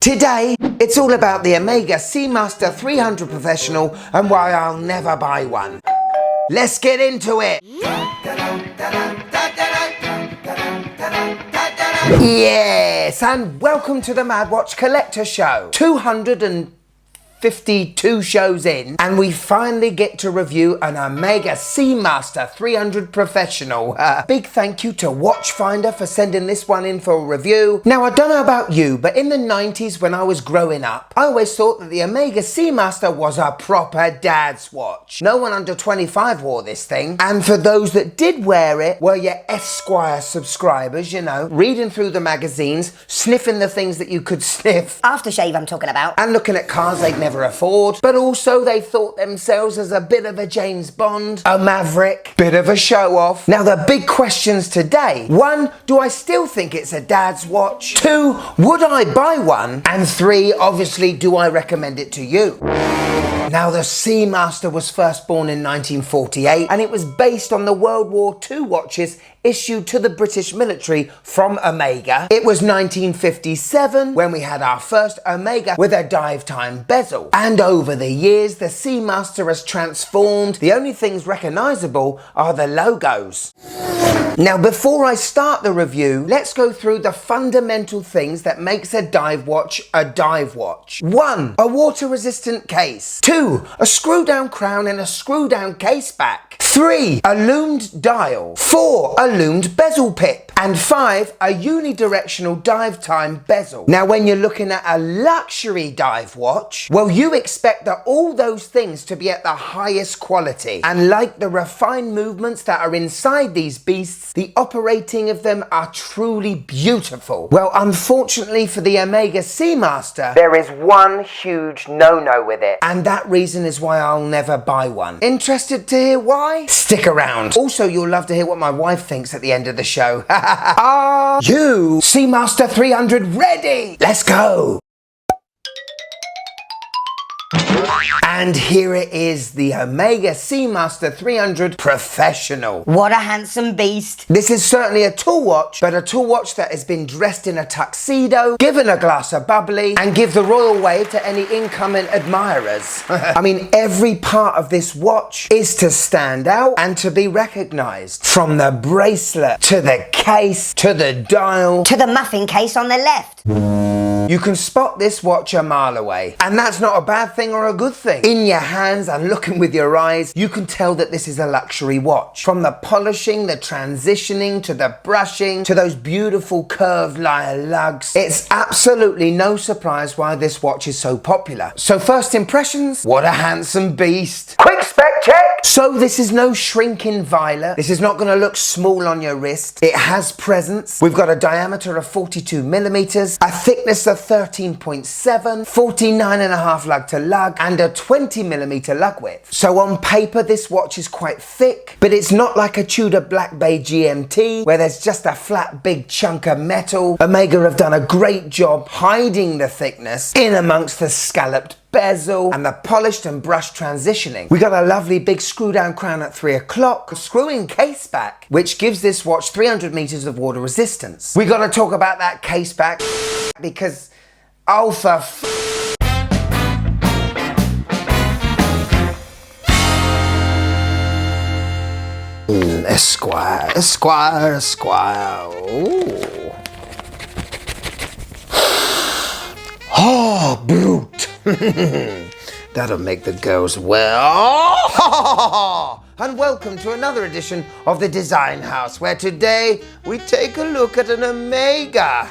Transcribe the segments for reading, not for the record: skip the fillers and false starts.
Today, it's all about the Omega Seamaster 300 Professional and why I'll never buy one. Let's get into it! Yes, and welcome to the MadWatch Collector Show. 252 shows in, and we finally get to review an Omega Seamaster 300 Professional. Big thank you to WATCHFINDER for sending this one in for a review. Now, I don't know about you, but in the 90s when I was growing up, I always thought that the Omega Seamaster was a proper dad's watch. No one under 25 wore this thing, and for those that did wear it were your Esquire subscribers, you know, reading through the magazines, sniffing the things that you could sniff. Aftershave I'm talking about. And looking at cars they'd never afford, but also they thought themselves as a bit of a James Bond, a maverick, bit of a show off. Now the big questions today: 1, do I still think it's a dad's watch? 2, would I buy one? And 3, obviously, do I recommend it to you? Now, the Seamaster was first born in 1948, and it was based on the World War II watches issued to the British military from Omega. It was 1957 when we had our first Omega with a dive time bezel. And over the years, the Seamaster has transformed. The only things recognizable are the logos. Now, before I start the review, let's go through the fundamental things that makes a dive watch a dive watch. 1, a water-resistant case. 2, a screw-down crown and a screw-down case back. 3, a lumed dial. 4, a lumed bezel pip. And 5, a unidirectional dive time bezel. Now, when you're looking at a luxury dive watch, well, you expect that all those things to be at the highest quality. And like the refined movements that are inside these beasts, the operating of them are truly beautiful. Well, unfortunately for the Omega Seamaster, there is one huge no-no with it. And that reason is why I'll never buy one. Interested to hear why? Stick around. Also, you'll love to hear what my wife thinks at the end of the show. Are you Seamaster 300 ready? Let's go! And here it is, the Omega Seamaster 300 Professional. What a handsome beast. This is certainly a tool watch, but a tool watch that has been dressed in a tuxedo, given a glass of bubbly, and give the royal wave to any incoming admirers. I mean, every part of this watch is to stand out and to be recognized. From the bracelet, to the case, to the dial, to the muffin case on the left. You can spot this watch a mile away, and that's not a bad thing or a good thing. In your hands and looking with your eyes, you can tell that this is a luxury watch. From the polishing, the transitioning, to the brushing, to those beautiful curved lyre lugs, it's absolutely no surprise why this watch is so popular. So first impressions, what a handsome beast. Quick spec check! So this is no shrinking violet. This is not going to look small on your wrist. It has presence. We've got a diameter of 42 millimeters, a thickness of 13.7, 49.5 lug to lug, and a 20 millimeter lug width. So on paper, this watch is quite thick, but it's not like a Tudor Black Bay GMT where there's just a flat big chunk of metal. Omega have done a great job hiding the thickness in amongst the scalloped bezel and the polished and brushed transitioning. We got a lovely big screw down crown at 3 o'clock, a screw-in case back, which gives this watch 300 meters of water resistance. We got to talk about that case back because, oh for Esquire. Ooh. Oh, brute. That'll make the girls well. And welcome to another edition of the Design House, where today we take a look at an Omega.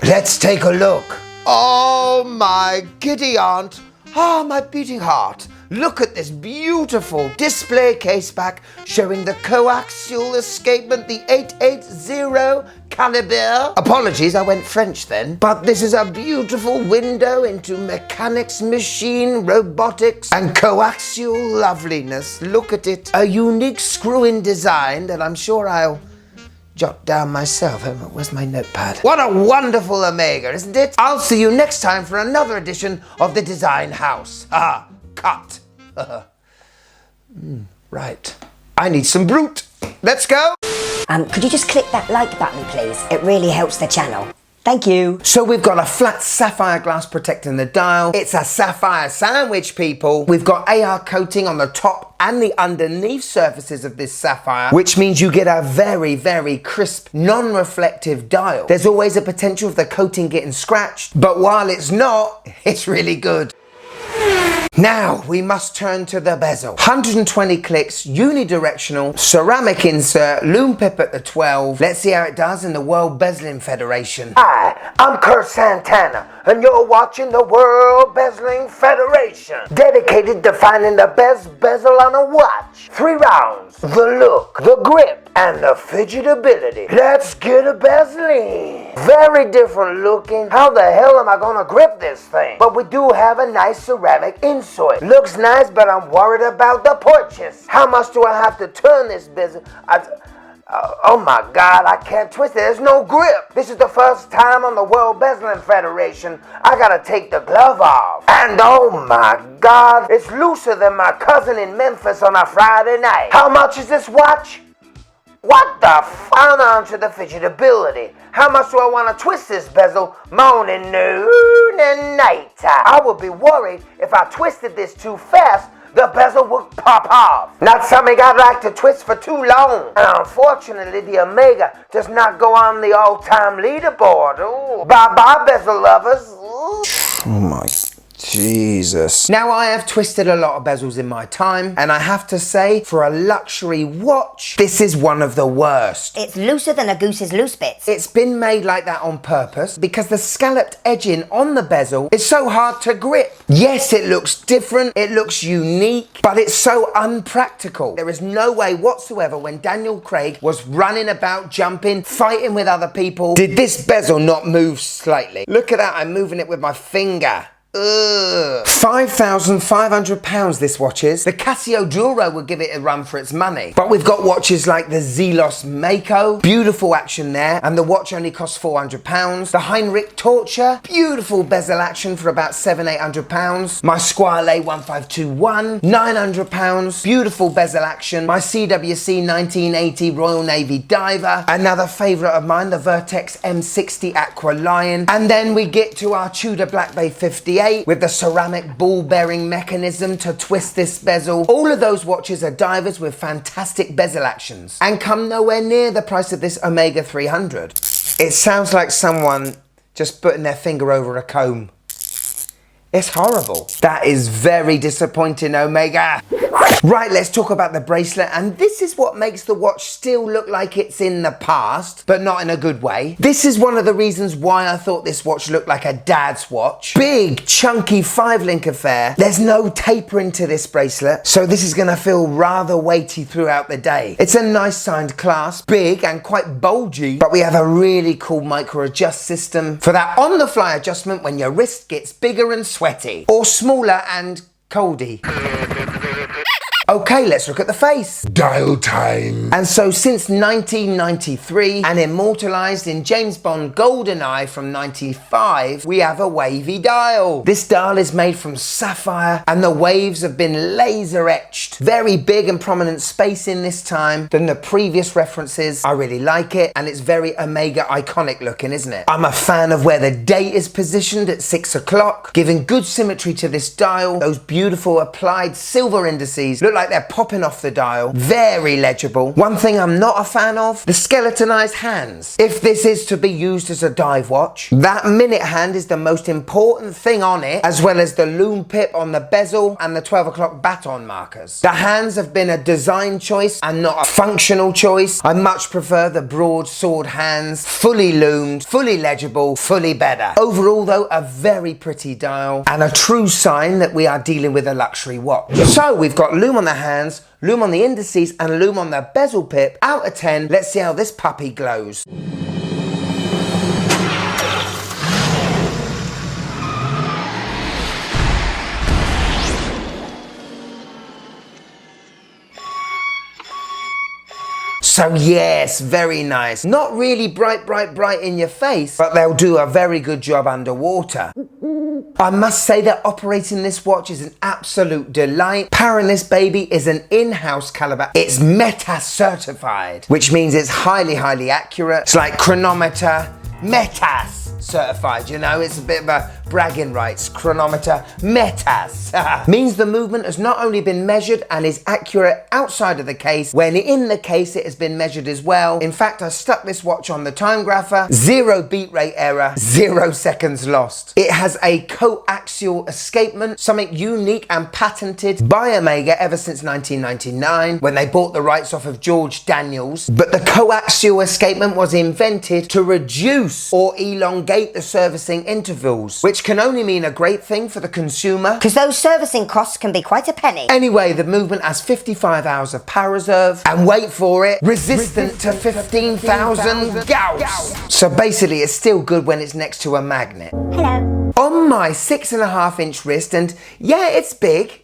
Let's take a look. Oh, my giddy aunt. Ah, my beating heart. Look at this beautiful display case back showing the coaxial escapement, the 880 caliber. Apologies, I went French then. But this is a beautiful window into mechanics, machine, robotics, and coaxial loveliness. Look at it. A unique screw-in design that I'm sure I'll jot down myself. Where's my notepad? What a wonderful Omega, isn't it? I'll see you next time for another edition of the Design House. Cut. Right. I need some brute. Let's go. Could you just click that like button, please? It really helps the channel. Thank you. So we've got a flat sapphire glass protecting the dial. It's a sapphire sandwich, people. We've got AR coating on the top and the underneath surfaces of this sapphire, which means you get a very, very crisp, non-reflective dial. There's always a potential of the coating getting scratched, but while it's not, it's really good. Now we must turn to the bezel. 120 clicks, unidirectional, ceramic insert, Lume pip at the 12. Let's see how it does in the World Bezeling Federation. Hi, I'm Kurt Santana, and you're watching the World Bezeling Federation, dedicated to finding the best bezel on a watch. 3 rounds: the look, the grip, and the fidgetability. Let's get a bezeling. Very different looking. How the hell am I gonna grip this thing? But we do have a nice ceramic insert. Looks nice, but I'm worried about the purchase. How much do I have to turn this bezel? Oh my God, I can't twist it. There's no grip. This is the first time on the World Bezeling Federation I gotta take the glove off. And oh my God, it's looser than my cousin in Memphis on a Friday night. How much is this watch? What the fun onto the fidgetability. How much do I want to twist this bezel morning, noon, and night time? I would be worried if I twisted this too fast, the bezel would pop off. Not something I'd like to twist for too long. And unfortunately, the Omega does not go on the all-time leaderboard. Ooh. Bye-bye, bezel lovers. Ooh. Oh my Jesus. Now I have twisted a lot of bezels in my time, and I have to say, for a luxury watch, this is one of the worst. It's looser than a goose's loose bits. It's been made like that on purpose because the scalloped edging on the bezel is so hard to grip. Yes, it looks different, it looks unique, but it's so unpractical. There is no way whatsoever when Daniel Craig was running about, jumping, fighting with other people, did this bezel not move slightly. Look at that, I'm moving it with my finger. Ugh. £5,500 this watch is. The Casio Duro would give it a run for its money. But we've got watches like the Zelos Mako, beautiful action there, and the watch only costs £400. The Heinrich Torture, beautiful bezel action for about £700-800. My Squale 1521, £900, beautiful bezel action. My CWC 1980 Royal Navy Diver, another favourite of mine, the Vertex M60 Aqua Lion. And then we get to our Tudor Black Bay 58 with the ceramic ball bearing mechanism to twist this bezel. All of those watches are divers with fantastic bezel actions and come nowhere near the price of this Omega 300. It sounds like someone just putting their finger over a comb. It's horrible. That is very disappointing, Omega. Right, let's talk about the bracelet, and this is what makes the watch still look like it's in the past, but not in a good way. This is one of the reasons why I thought this watch looked like a dad's watch. Big, chunky 5-link affair. There's no tapering to this bracelet, so this is gonna feel rather weighty throughout the day. It's a nice signed clasp, big and quite bulgy, but we have a really cool micro adjust system for that on-the-fly adjustment when your wrist gets bigger and sweaty, or smaller and coldy. Okay, let's look at the face. Dial time. And so since 1993 and immortalized in James Bond GoldenEye from 95, we have a wavy dial. This dial is made from sapphire and the waves have been laser etched. Very big and prominent spacing this time than the previous references. I really like it, and it's very Omega iconic looking, isn't it? I'm a fan of where the date is positioned at 6 o'clock, giving good symmetry to this dial. Those beautiful applied silver indices look like they're popping off the dial. Very legible. One thing I'm not a fan of, the skeletonized hands. If this is to be used as a dive watch, that minute hand is the most important thing on it, as well as the Lume pip on the bezel and the 12 o'clock baton markers. The hands have been a design choice and not a functional choice. I much prefer the broad sword hands, fully loomed, fully legible, fully better. Overall though, a very pretty dial and a true sign that we are dealing with a luxury watch. So we've got Lume on the hands, Lume on the indices, and Lume on the bezel pip. Out of 10, let's see how this puppy glows. So yes, very nice. Not really bright in your face, but they'll do a very good job underwater. I must say that operating this watch is an absolute delight. Powering this baby is an in-house caliber. It's METAS certified, which means it's highly accurate. It's like chronometer, METAS. certified, you know, it's a bit of a bragging rights. Chronometer METAS. Means the movement has not only been measured and is accurate outside of the case, when in the case it has been measured as well. In fact, I stuck this watch on the time grapher, 0 beat rate error, 0 seconds lost. It has a coaxial escapement, something unique and patented by Omega ever since 1999 when they bought the rights off of George Daniels. But the coaxial escapement was invented to reduce or elongate the servicing intervals, which can only mean a great thing for the consumer, Because those servicing costs can be quite a penny. Anyway, the movement has 55 hours of power reserve and wait for it, resistant to 15,000 Gauss. So basically it's still good when it's next to a magnet. Hello. On my 6.5-inch wrist, and yeah, it's big,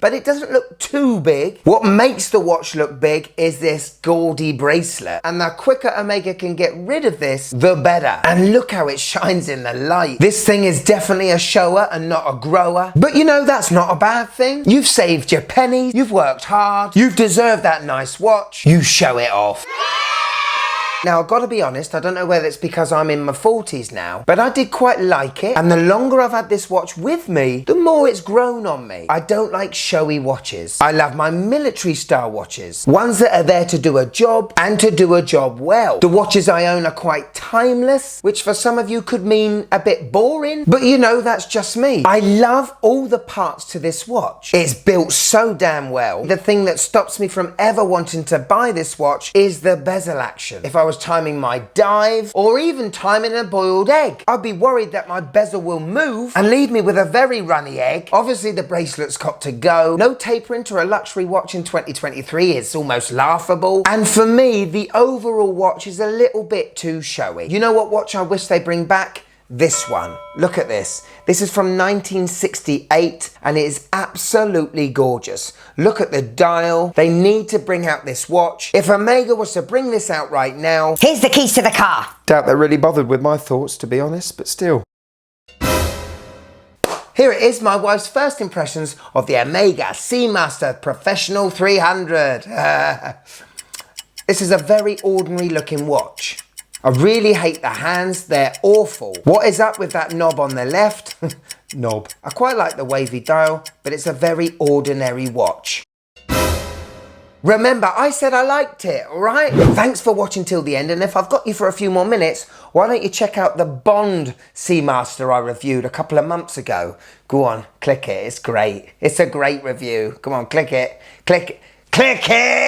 but it doesn't look too big. What makes the watch look big is this gaudy bracelet. And the quicker Omega can get rid of this, the better. And look how it shines in the light. This thing is definitely a shower and not a grower. But you know, that's not a bad thing. You've saved your pennies, you've worked hard, you've deserved that nice watch. You show it off. Now, I've got to be honest, I don't know whether it's because I'm in my 40s now, but I did quite like it. And the longer I've had this watch with me, the more it's grown on me. I don't like showy watches. I love my military style watches. Ones that are there to do a job and to do a job well. The watches I own are quite timeless, which for some of you could mean a bit boring, but you know, that's just me. I love all the parts to this watch. It's built so damn well. The thing that stops me from ever wanting to buy this watch is the bezel action. If I was timing my dive or even timing a boiled egg, I'd be worried that my bezel will move and leave me with a very runny egg. Obviously the bracelet's got to go. No tapering to a luxury watch in 2023 is almost laughable. And for me, the overall watch is a little bit too showy. You know what watch I wish they bring back? This one. Look at this. This is from 1968 and it is absolutely gorgeous. Look at the dial. They need to bring out this watch. If Omega was to bring this out right now... Here's the keys to the car. Doubt they're really bothered with my thoughts, to be honest, but still. Here it is, my wife's first impressions of the Omega Seamaster Professional 300. This is a very ordinary looking watch. I really hate the hands, they're awful. What is up with that knob on the left? Knob. I quite like the wavy dial, but it's a very ordinary watch. Remember, I said I liked it, alright? Thanks for watching till the end, and if I've got you for a few more minutes, why don't you check out the Bond Seamaster I reviewed a couple of months ago. Go on, click it, it's great. It's a great review. Come on, click it. Click it.